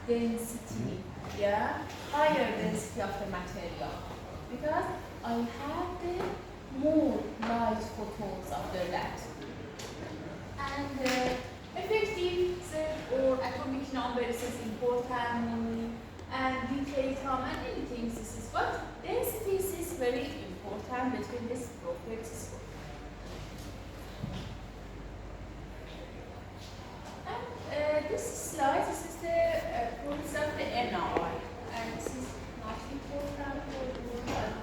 density, yeah, higher density of the material, because I have the more light photons after that. And effective or atomic number is important, and decay time and anything this is, but density is very important between these properties. And this slide, this is the properties of the NI, and this is not important for the world.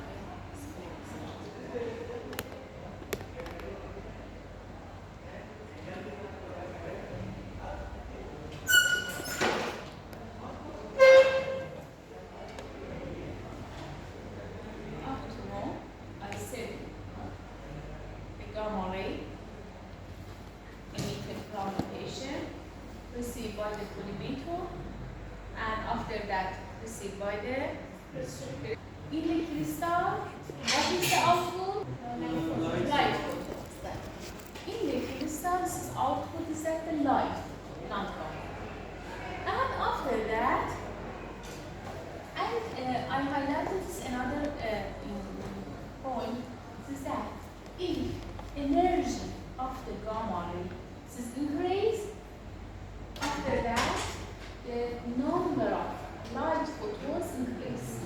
Received by the collimator, and after that received by the in the crystal. What is the output? Light photons. In the crystal, this output is at the light, not light. And after that, and I highlighted this another point, is that if energy of the gamma ray is increased, after that, the number of light photons increase,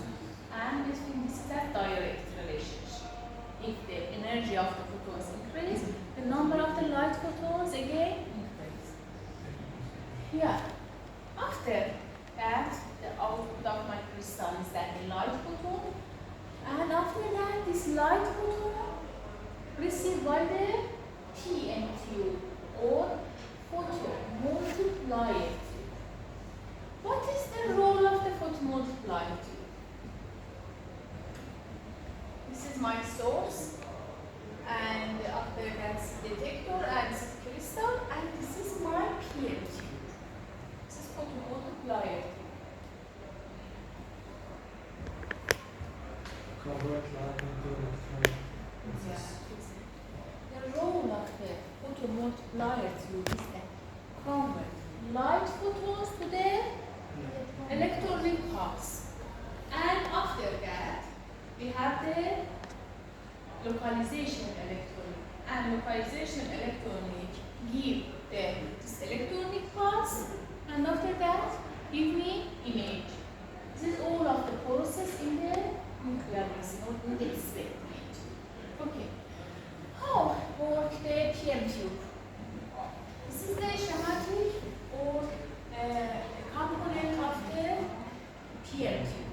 and between this is a direct relationship. If the energy of the photons increase, the number of the light photons again increase. Yeah. After that, the output of my crystal is that the light photon, and after that, this light photon received by the TMQ or photomultiplier tube. What is the role of the photomultiplier tube? This is my source, and after that's detector, and this is crystal, and this is my PM tube. This is photomultiplier tube. The role of the photomultiplier tube is that convert light photons to the electronic pulse, and after that we have the localization electronic, and localization electronic give this electronic pulse, and after that give me image. This is all of the process in the nuclear medicine or in the SPECT. Okay. How work the PM tube? This is the schematic or component of the PM tube.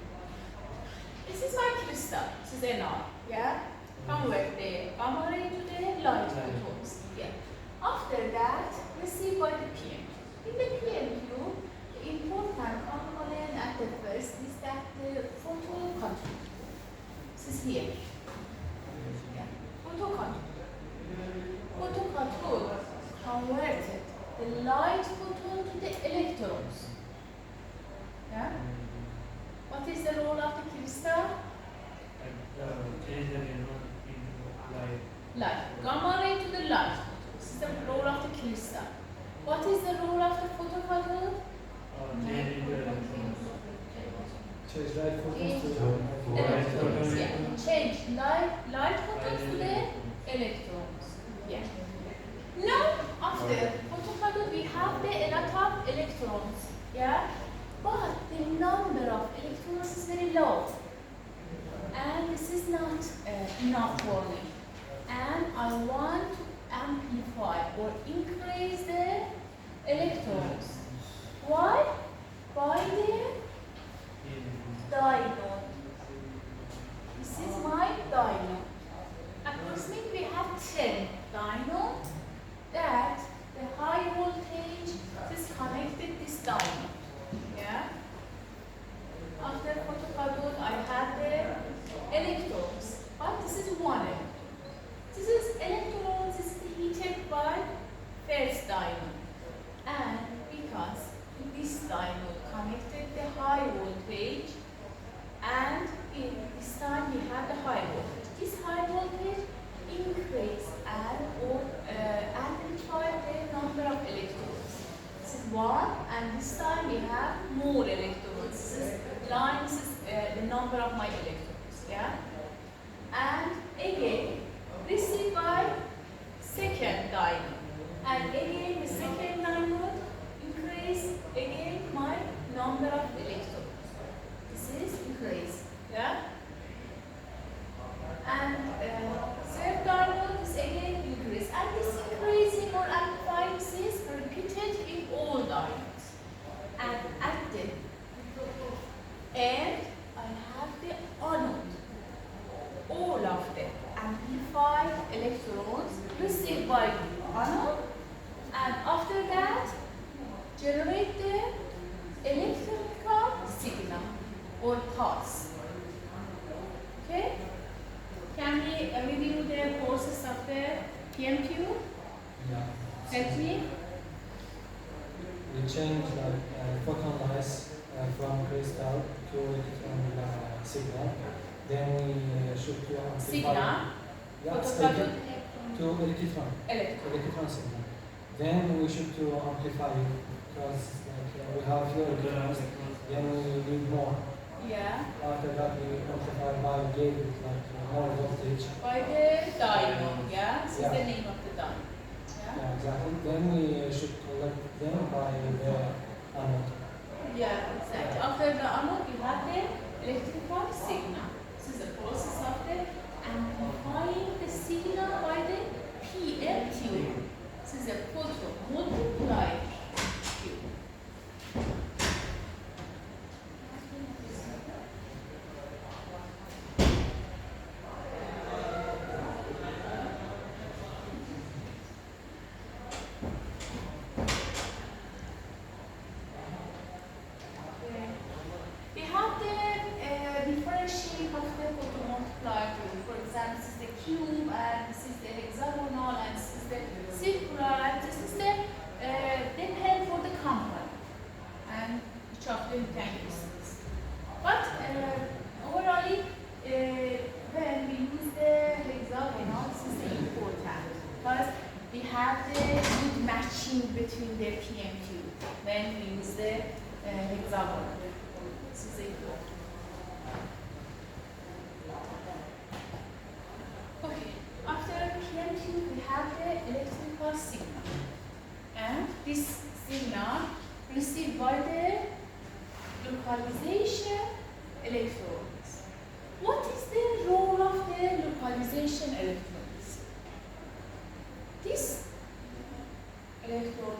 This is my crystal. This is NR. Yeah. Convert the gamma ray to the light photons. Yeah. After that, received by the PM tube. In the PM tube, the important component at the first is that the photoconductor. This is here. Yeah. Photoconductor. Photoconductor converted the light photon to the electrons. Yeah? What is the role of the crystal? Light. Gamma ray to the light. This is the role of the crystal. What is the role of the photocathode? Change light photons to electrons. Yeah. Change light photons to the electrons. Yeah. Now, after photocathode, we have a lot of electrons. Yeah. But the number of electrons is very low, and this is not enough for me. And I want to amplify or increase the electrons. Why? By the diode. This is my diode. Approximately we have 10 diodes that the high voltage is connected this diode. Yeah. After photocathode, I have the electrons, but this is one electron. This is electrons is heated by first diode, and because this diode connected the high voltage, and in this time we have the high voltage. This high voltage increase and or amplify the number of electrons. This is 1, and this time we have more electrons. This is line, this is the number of my electrons, yeah? And again, received by second diode. And again, the second diode increase again my number of electrons. This is increase, yeah? And third diode is again increase. And this increasing or amplifying is repeated in all diodes. And at the end, I have the anode. All of the amplified electrons received by the anode, and after that generate the electrical signal or pulse. Okay? Can we review the process of the PMQ? Yeah. Help me. We change photon lights from crystal to electron signal. Then we should to amplify. Signal. Yeah, Photocathode. to electron. Electron signal. Then we should to amplify it because we have few electrons. Then we need more. Yeah. After that we amplify by gate more voltage. By the diode. Yeah. This is Yeah. the name of the diode. Yeah. Yeah, exactly. Then we should collect them by the anode. Yeah, exactly. After the anode, you have the electrical signal. This is the process of the amplifying the signal by the PM tube. This is a photon multiplier tube. We have the different shape of the photomultiplier tube. For example, this is the cube, and this is the hexagonal, and this is the circular, and this is the depend for the company, and each of them can use this. But overall, when we use the hexagonal, this is important because we have the good matching between the PM tube when we use the hexagonal. This is important. Okay, after PM tube, we have the electrical signal. And this signal received by the localization electrons. What is the role of the localization electrons? This electron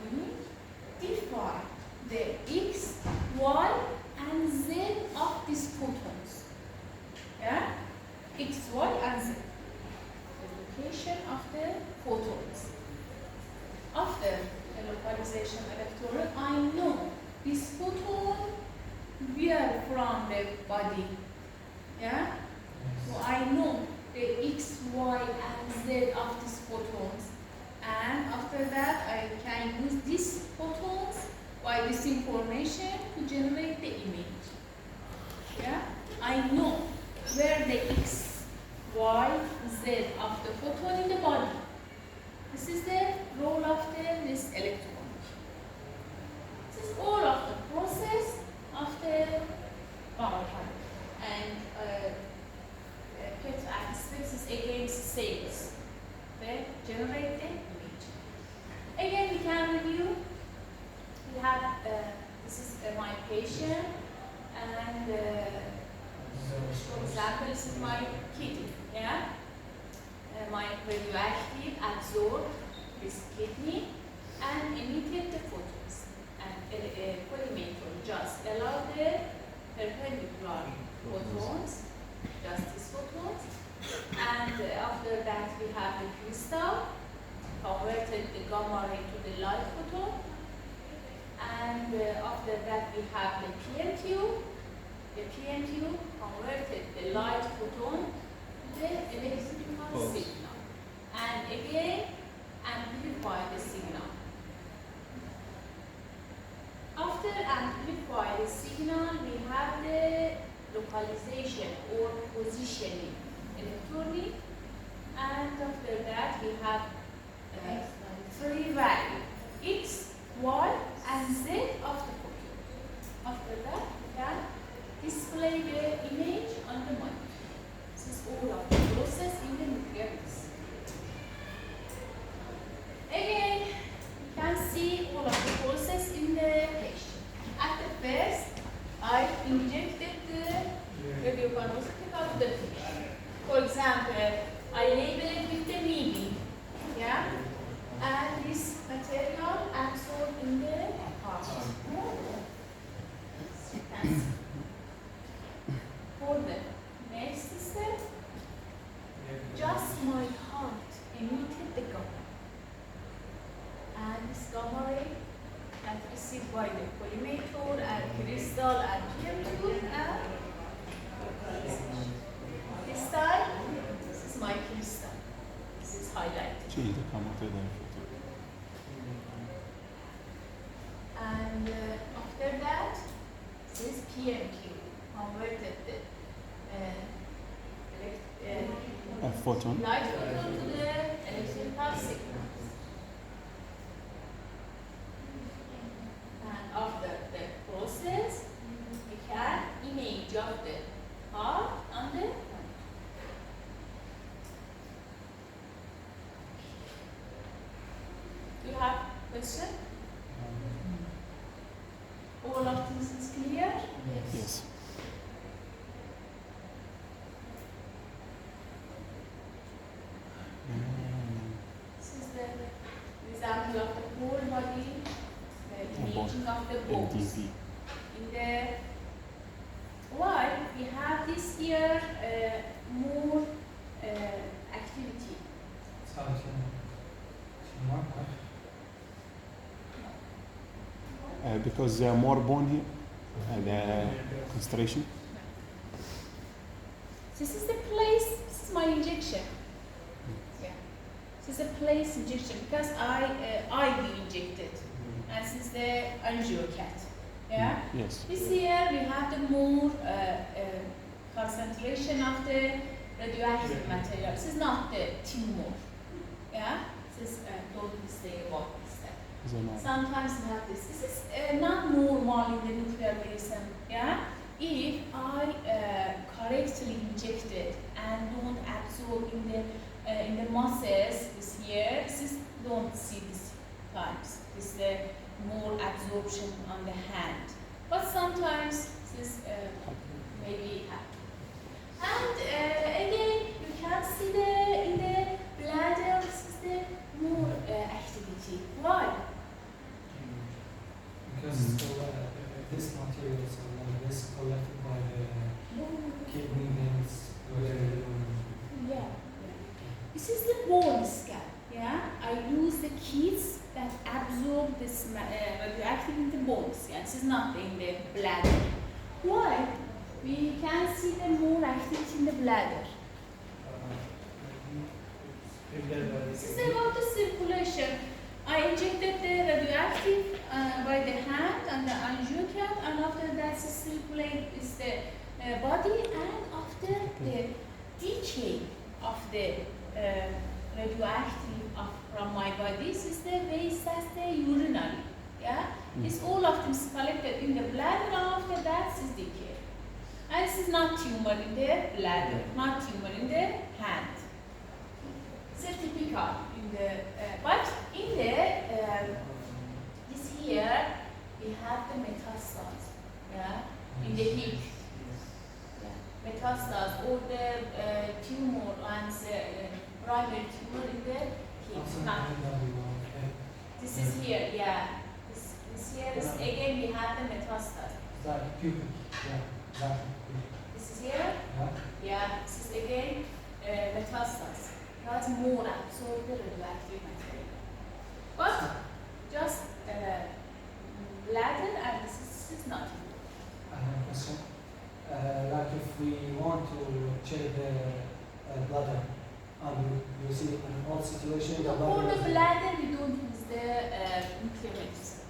define the X, Y, and Z of these photons. Yeah? X, Y, and Z. The location of the photons. After the localization electron, I know this photon where from the body. Yeah? So I know the X, Y, and Z of these photons. And after that, I can use these photons by this information to generate the image. Yeah? I know where the X, Y, Z of the photon in the body. This is the role of this electron. This is all of the process of the body. And PET and SPECT is against sales. They generate the image. Again, we can review. We have, this is my patient, and for example, this is my kidney, yeah? My radioactive absorbed this kidney and emitted the photons. And collimator just allow the perpendicular photons, just these photons. And after that, we have the crystal, converted the gamma ray to the light photon. And after that, we have the PM tube. The PM tube converted the light photon to the electrical signal. And again, amplify the signal. After amplify the signal, we have the localization or positioning electronic. And after that, we have three values, X, Y, and Z of the photon. After that, we can display the image on the monitor. This is all of the process in the nuclear medicine. Again, you can see all of the process in the patient. At the first, I injected the radiopharmaceutical of the patient. For example, I label it with the needle, yeah, and this material absorbed in the heart. For the next step, just my heart emitted the gamma, and this gamma ray that received by the collimator and crystal and tube and this time, this is my crystal. This is highlighted. And after that, this is PMQ, converted the photon. light photon to the electrical signal. And after the process, we can image of the heart and the Do you have question? All of this is clear? Yes. This is the example of the whole body, the imaging of the bones. In the why we have this here more activity. Because there are more bone here, the concentration. This is the place, this is my injection. Yeah. This is a place injection because I be injected. And this is the angiocat. Yeah? Yes. This here we have the more concentration of the radioactive material. This is not the tumor. Yeah? This is don't say about this. Sometimes we have this. This is not normal in the nuclear medicine. Yeah? If I correctly inject it and don't absorb in the muscles this here, this is don't see this times. This is more absorption on the hand. But sometimes this maybe happen. And again, you can see in the bladder, this is the more activity. Why? Because this material is this collected by the kidney veins. Yeah. This is the bone scan. Yeah. I use the kits that absorb this radioactive in the bones. Yeah. This is not in the bladder. Why? We can see the more activity in the bladder. This is about the circulation. I injected the radioactive by the hand and the angiocat, and after that circulate is the body, and after the decay of the radioactive from my body, this is the waste as the urinary. Yeah, it's all of them is collected in the bladder, and after that is decay. And this is not tumor in the bladder, not tumor in the hand. It's typical in the, but in the this here we have the metastases, yeah, in the hip, yeah, metastases or the tumor and primary tumor in the hip. Not. This is here, yeah. This here is again we have the metastases. That pubic, yeah. This is here, yeah. This is again metastases. That's more absorb the radioactive material. But just bladder, and this is not. I have a question. Like if we want to check the bladder, you see in all situations the For bladder. the bladder, we don't use the nuclear medicine.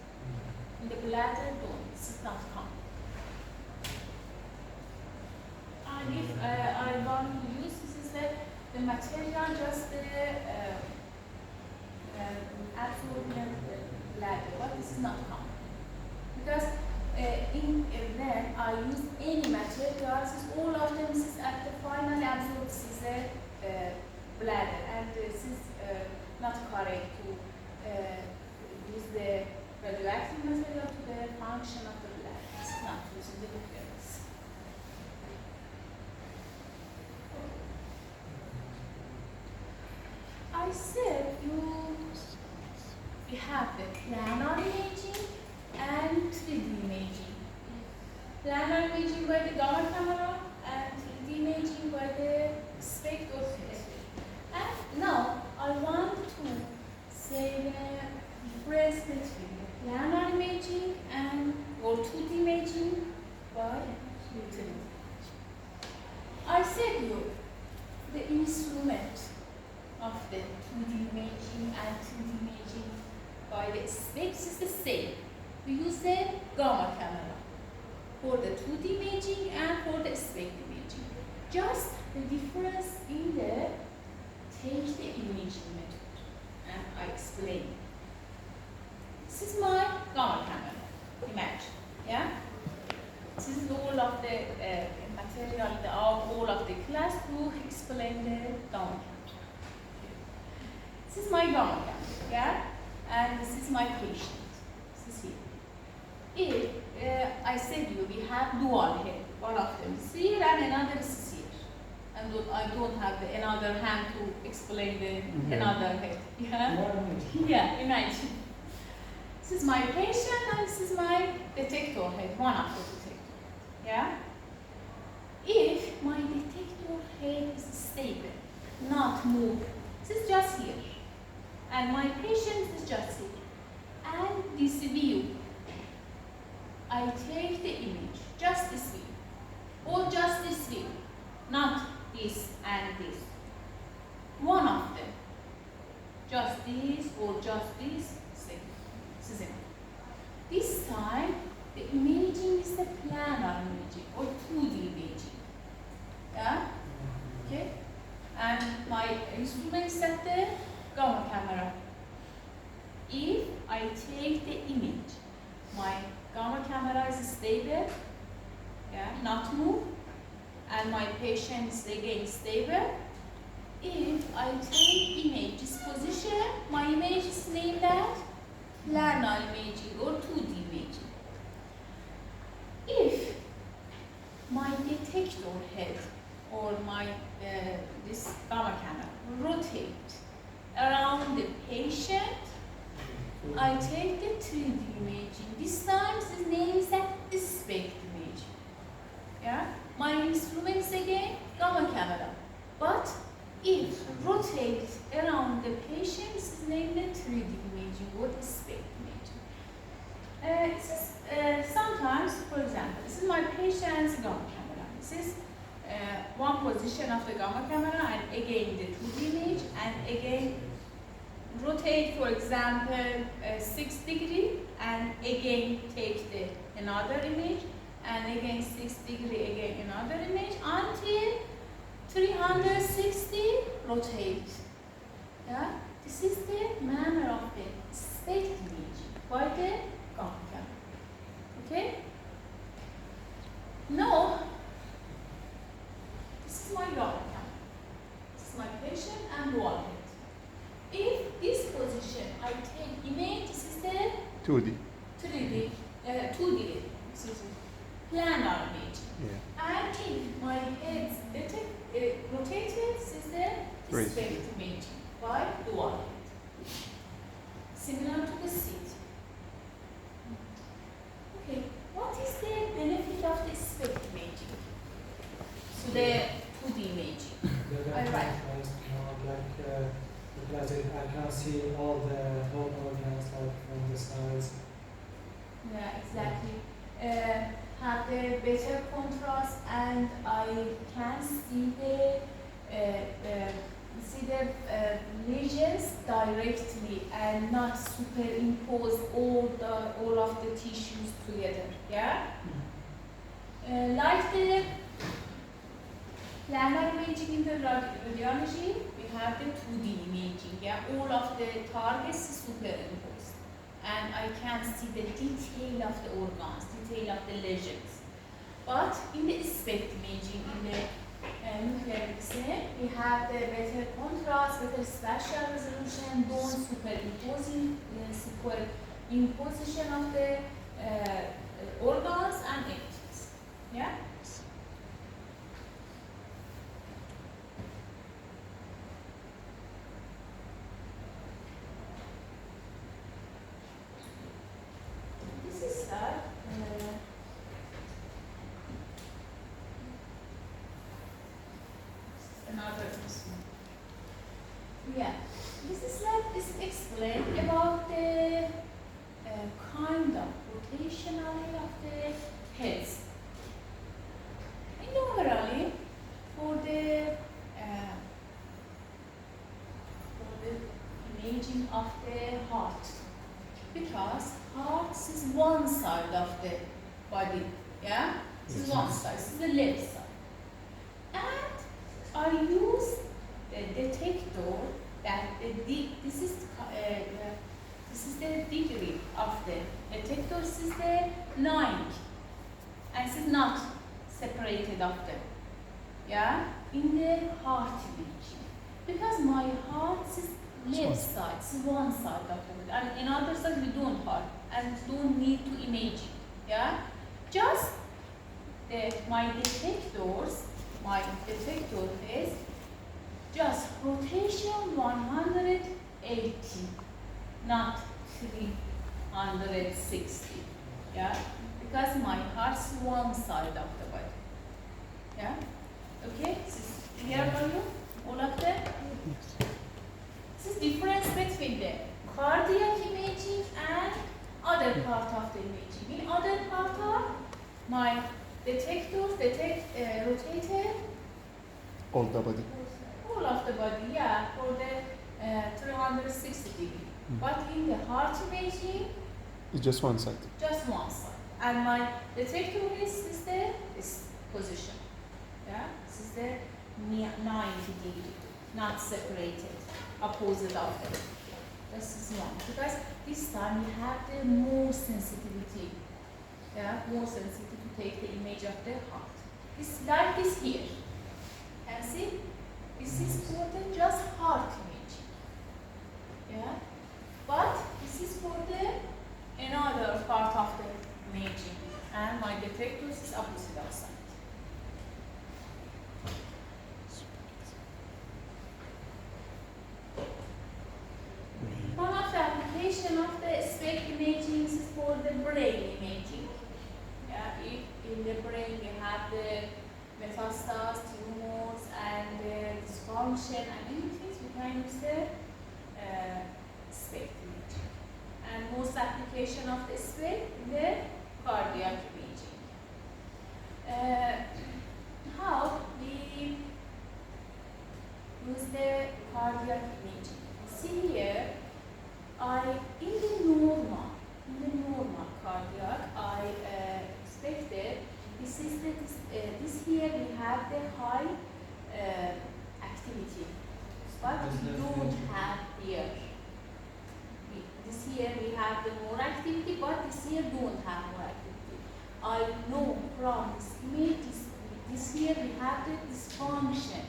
In the bladder, don't. This is not common. And if I want to use, this is the material, just the absorbing the bladder, but this is not common. then I use any materials. All of them is at the final absorbed. This is a bladder, and this is not correct to use the radioactive material to the function of the bladder. It's not using the nucleus. I said we have the planar imaging and 3D imaging. Planar imaging by the gamma camera and 3D imaging by the SPECT or SPECT. And now I want to say the difference between the planar imaging and or 2D imaging by 3D imaging. I said the instrument of the 2D imaging and 3D imaging by the SPECT is the same. We use the gamma camera for the 2D imaging and for the SPECT imaging. Just the difference in the take the imaging method, and I explain. This is my gamma camera image. Yeah. This is all of the material, all of the class to explain the gamma camera. This is my gamma camera, yeah, and this is my patient. This is here. If I said we have dual head, one of them is here and another is here, and I don't have another hand to explain the another head. Yeah, yeah. Imagine. This is my patient and this is my detector head, one of the detector. Yeah. If my detector head is stable, not moving, this is just here. And my patient is just here. And this view, I take the image, just this view, or just this view, not this and this. One of them, just this or just this, same. This is it. This time, the imaging is the planar imaging or 2D imaging. Yeah? Okay? And my instrument is at the gamma camera. If I take the image, my gamma camera is stable, yeah, not move, and my patient is again stable. If I take image, this position, my image is named as planar imaging or 2D imaging. If my detector head or my this gamma camera rotate around the patient, I take the 3D imaging. This time his name is that SPECT imaging. Yeah? My instrument is again gamma camera. But if rotate around the patient, his name is 3D imaging or SPECT imaging. This is sometimes, for example, this is my patient's gamma camera. This is one position of the gamma camera and again the 2D image and again rotate, for example, 6 degrees and again take the another image and again 6 degrees, again another image until 360 rotate. Yeah? This is the manner of the SPECT image by the gamma camera. Okay? Now, this is my gamma camera. This is my patient and dual head. If this position I take image, this is the 2D. 2D, excuse me, planar image. Yeah. And if my head rotated, this is the Right. SPECT image by dual head. Similar to the seat. Okay, what is the benefit of the SPECT imaging? So the 2D imaging. I write. Because I can see all the whole organs like from the sides. Yeah, exactly. Have the better contrast, and I can see the lesions directly and not superimpose all of the tissues together. Yeah. Like the planar imaging in the radiology, we have the 2D imaging. Yeah, all of the targets superimposed. and I can see the detail of the organs, detail of the lesions. But in the SPECT imaging, in the nuclear medicine, we have the better contrast, better spatial resolution, bone superimposition of the organs and images. Yeah? This is another one. Yeah, this slide is explained about the kind of rotationally of the heads. And normally, for the imaging of the heart, because heart is one side of the body, yeah? This is one side, this is the left side. And I use the detector that this is the degree of the detector. This is the 9, and this is not separated of them. Yeah, in the heart imaging, because my heart is left side, it's one side of the body, and in other side we don't have and don't need to image it. Yeah, just my detector is just rotation 180, not 360. Yeah, because my heart's one side of the body. Yeah, okay, this is clear for you, all of them? This is difference between the cardiac imaging and other part of the imaging. In other part of my detectors rotated All the body. all of the body, yeah, for the 360 degree. But in the heart imaging, It's just one side. just one side. And my detector is this position. Yeah, this is the 90 degree, not separated, opposite of it. This is one. Because this time we have the more sensitivity. Yeah, more sensitivity to take the image of the heart. It's like this here. And see, this is for the just heart imaging. Yeah, but this is for the another part of the imaging, and my detector is opposite of side. One of the application of the SPECT imaging is for the brain imaging. Yeah, if in the brain we have the metastases, tumors, and dysfunction and anything, we can use the SPECT imaging. And most application of the SPECT in the cardiac imaging. How we use the cardiac imaging? See here, in the normal cardiac, I expected this here we have the high activity, but we don't have here. This here we have the more activity, but this here don't have more activity. I know from this image, this here we have the dysfunction.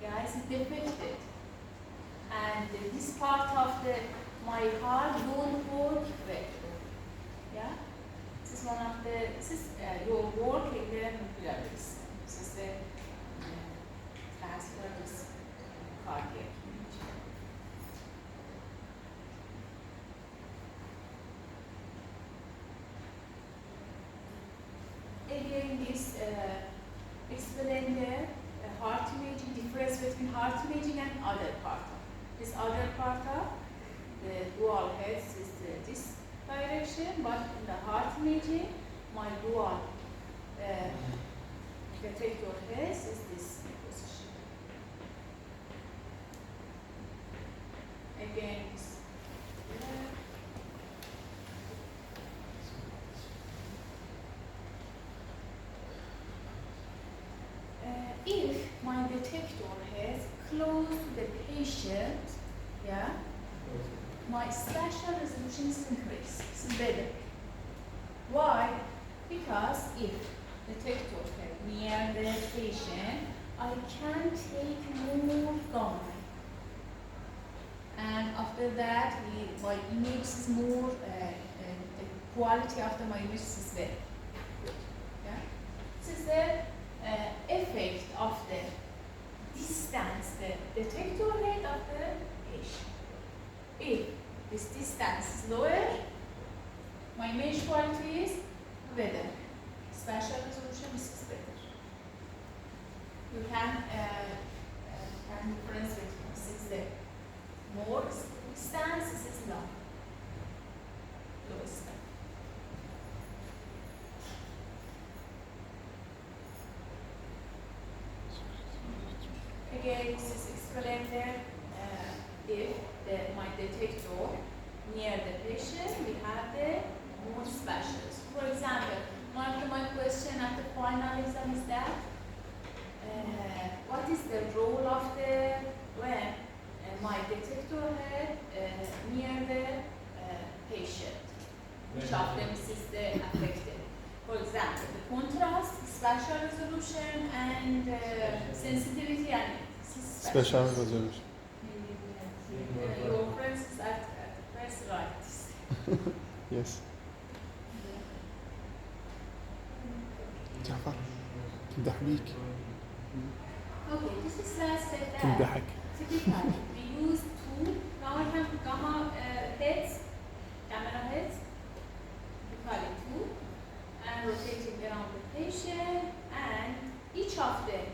Guys, it's defected. And this part of my heart don't work well. Yeah? This is one of your work in the nuclear medicine. This is the transfer this cardiac image. Again, this explain the heart imaging, difference between heart imaging and other part. This other part of the dual heads is this direction, but in the heart imaging, my dual detector heads is this position. Again, if my detector heads close to the patient, yeah, my spatial resolution is increased. It's better. Why? Because if detector head near the patient, I can take more gamma. And after that, my image is more, the quality after my image is better. Yeah? This is the effect of the distance, the detector head of the patient. If this distance is lower, my image quality is better. Spatial resolution is better. You can difference between 6 there. More distance is long. Low distance. Again, this is explained there. If my detector near the patient, we have the more spatials. For example, one of my question at the final exam is that what is the role of the when my detector head near the patient? Which of them is the affected? For example, the contrast, spatial resolution, and sensitivity and Special resolution. Your friends is at first right. Yes. جعفر تمدح بيك. Okay, this is last step. تمدحك. Typically, we use two. Now I have gamma heads, camera heads. We call it two, and rotating around the patient, and each of them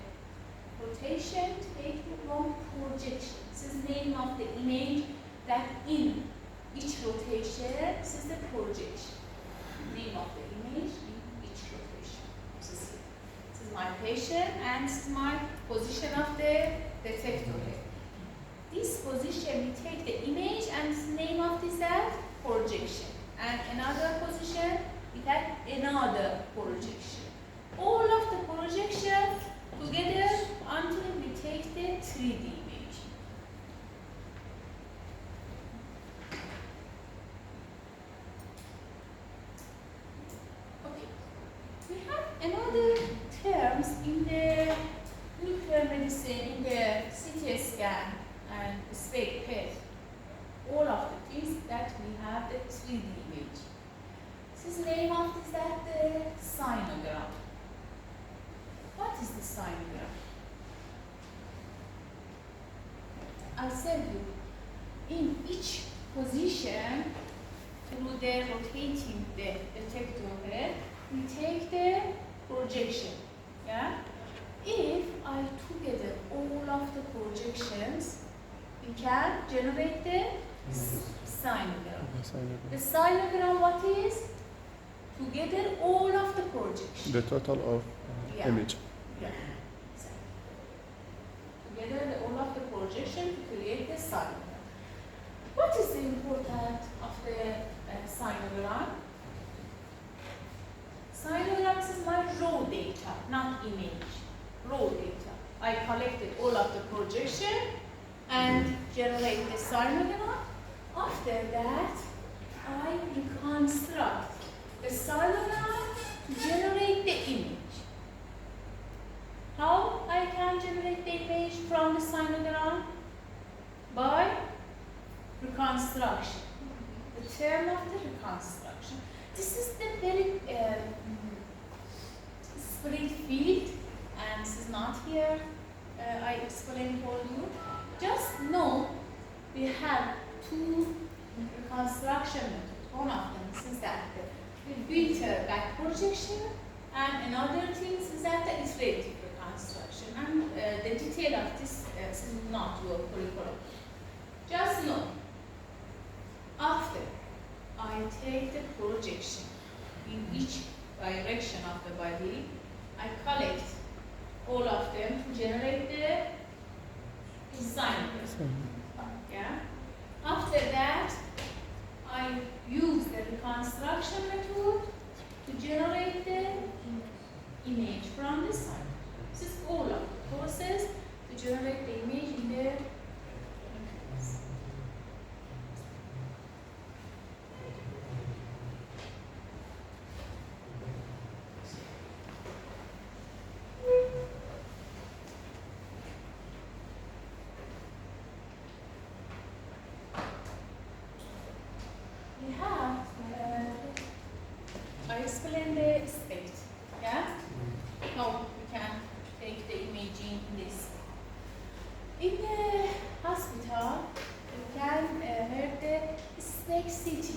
rotation take one projection. This is the name of the image that in each rotation, this is the projection. Name of the image in each rotation. This is my patient and this is my position of the detector head. This position we take the image and the name of this that projection. And another position we have another projection. All of the projection together until we take the 3D image. Okay. We have another terms in the nuclear medicine, in the CT scan and SPECT PET. All of the things that we have the 3D image. This is the name of this that the sinogram. What is the sinogram? I said you, in each position, through the rotating the detector head, we take the projection. Yeah? If I together all of the projections, we can generate the sinogram. The sinogram, what is? Together all of the projections. The total of image. Yeah. Together all of the projection to create the sinogram. What is the importance of the sinogram? Sinogram is my raw data, not image. Raw data. I collected all of the projection and generate the sinogram. After that, I reconstruct the sinogram to generate the image. How I can generate the image from the sinogram? By reconstruction. The term of the reconstruction. This is the very spread field, and this is not here. I explained for you. Just know we have two reconstruction methods. One of them is that the filter back projection, and another thing is that the iterative reconstruction. And the detail of this is not your curriculum. Just know, after I take the projection in each direction of the body, I collect all of them to generate the sinogram. Yeah. After that, I use the reconstruction method to generate the image from the sinogram. This is all of the process to generate the image in the explain the SPECT. Yeah? How we can take the imaging in this. In the hospital, you can have the SPECT CT.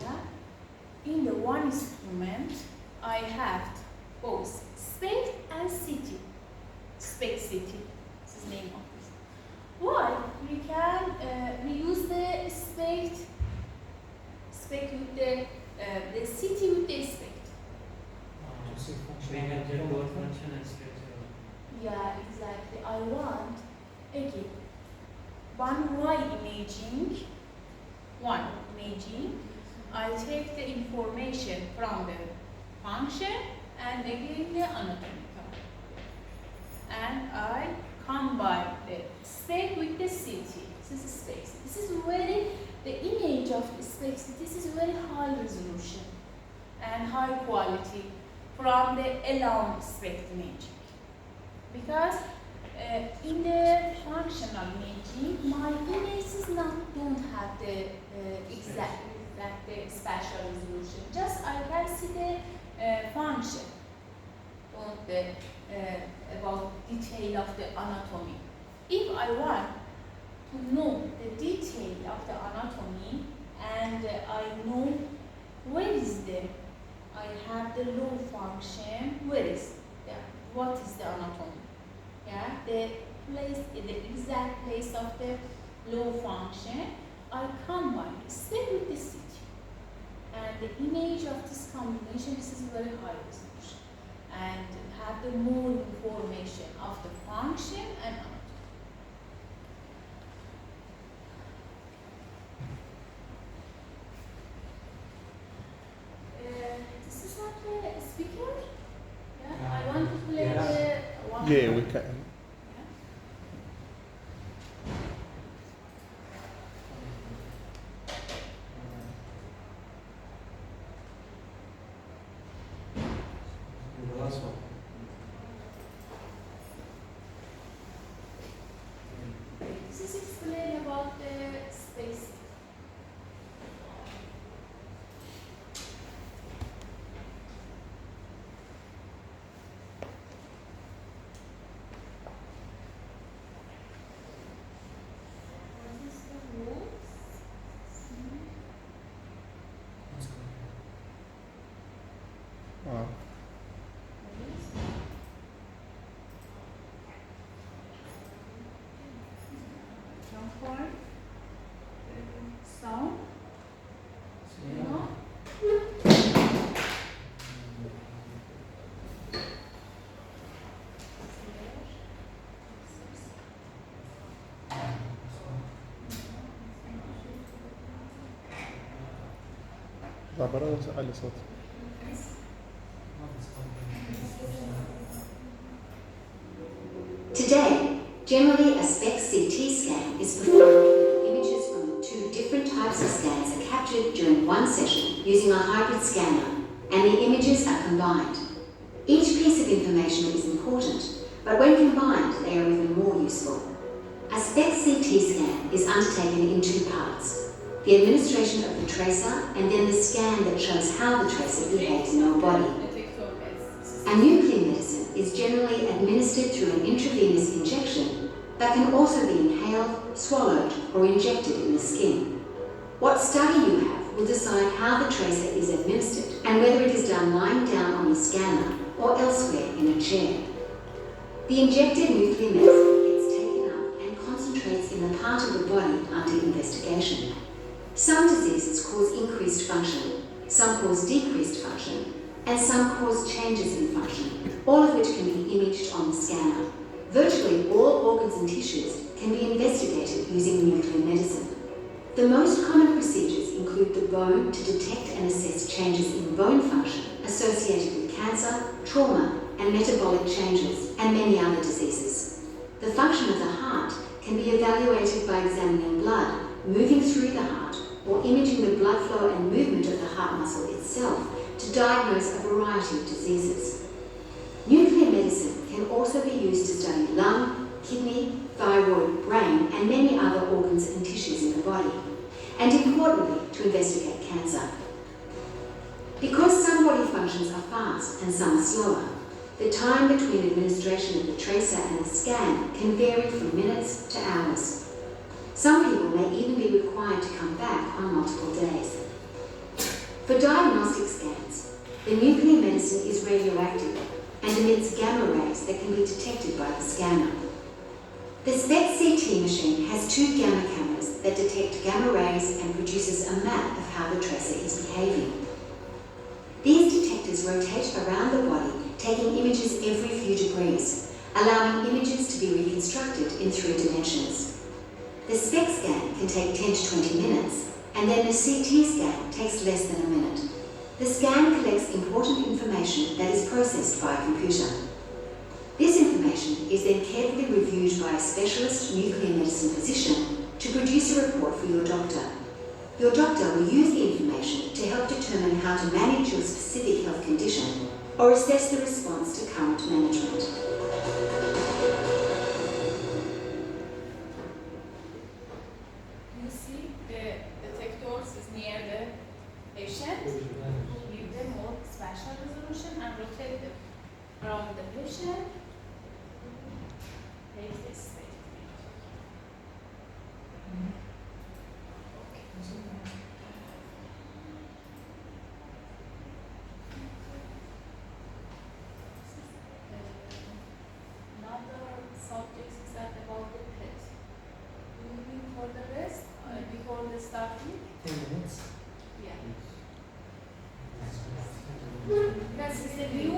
Yeah? In the one instrument, I have both SPECT and CT. SPECT CT. This is the name of this. Why? We use the SPECT with the CT with the SPECT. To see We can get both function and structure. Yeah, exactly. I want again one imaging. I take the information from the function and again the anatomical. And I combine the SPECT with the CT. This is SPECT. This is the image of the SPECT. This is very high resolution and high quality from the alone SPECT imaging. Because in the functional imaging, my images don't have the exactly like the spatial resolution. Just I can see the function, don't the about detail of the anatomy. If I want to know the detail of the anatomy and I know where is I have the low function, where is what is the anatomy? Yeah, the exact place of the low function, I combine SPECT with the CT. And the image of this combination, this is very high resolution. And have the more information of the function and anatomy. This is not the speaker. Yeah, I want to play the one. Yeah, we can. The last one. This is explain about the space. What is the rules? Wow. Sound. برا على صوت. Today, generally a SPECT CT scan is performed. Images from the two different types of scans are captured during one session using a hybrid scanner, and the images are combined. Each piece of information is important, but when combined, they are even more useful. A SPECT CT scan is undertaken in two parts: the administration of the tracer and then the scan that shows how the tracer behaves in your body. A nuclear medicine is generally administered through an intravenous injection, but can also be inhaled, swallowed, or injected in the skin. What study you have will decide how the tracer is administered and whether it is done lying down on the scanner or elsewhere in a chair. The injected nuclear medicine gets taken up and concentrates in the part of the body under investigation. Some diseases cause increased function, some cause decreased function, and some cause changes in function, all of which can be imaged on the scanner. Virtually all organs and tissues can be investigated using nuclear medicine. The most common procedures include the bone to detect and assess changes in bone function associated with cancer, trauma, and metabolic changes, and many other diseases. The function of the heart can be evaluated by examining blood moving through the heart or imaging the blood flow and movement of the heart muscle itself to diagnose a variety of diseases. Nuclear medicine can also be used to study lung, kidney, thyroid, brain, and many other organs and tissues in the body, and importantly, to investigate cancer. Because some body functions are fast and some are slower, the time between administration of the tracer and the scan can vary from minutes to hours. Some people may even be required to come back on multiple days. For diagnostic scans, the nuclear medicine is radioactive and emits gamma rays that can be detected by the scanner. The SPECT CT machine has 2 gamma cameras that detect gamma rays and produces a map of how the tracer is behaving. These detectors rotate around the body, taking images every few degrees, allowing images to be reconstructed in 3 dimensions. The SPECT scan can take 10 to 20 minutes, and then the CT scan takes less than a minute. The scan collects important information that is processed by a computer. This information is then carefully reviewed by a specialist nuclear medicine physician to produce a report for your doctor. Your doctor will use the information to help determine how to manage your specific health condition or assess the response to current management. You see the detectors is near the patient. Give them more spatial resolution and rotate them around the patient. Take this state. Another subject is that about the PET. Moving for the rest before the starting. 10 minutes. Yeah. This is the new